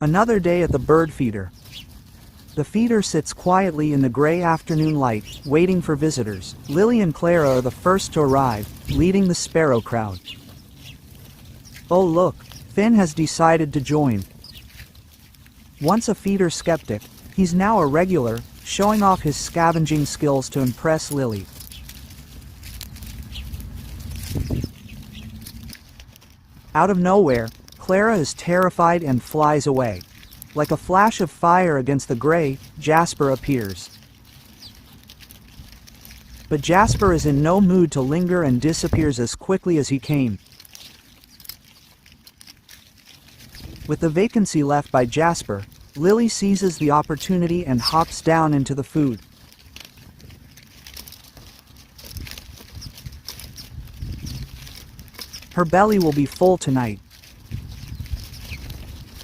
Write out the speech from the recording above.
Another day at the bird feeder. The feeder sits quietly in the gray afternoon light, waiting for visitors. Lily and Clara are the first to arrive, leading the sparrow crowd. Oh look, Finn has decided to join. Once a feeder skeptic, he's now a regular, showing off his scavenging skills to impress Lily. Out of nowhere, Clara is terrified and flies away. Like a flash of fire against the gray, Jasper appears. But Jasper is in no mood to linger and disappears as quickly as he came. With the vacancy left by Jasper, Lily seizes the opportunity and hops down into the food. Her belly will be full tonight.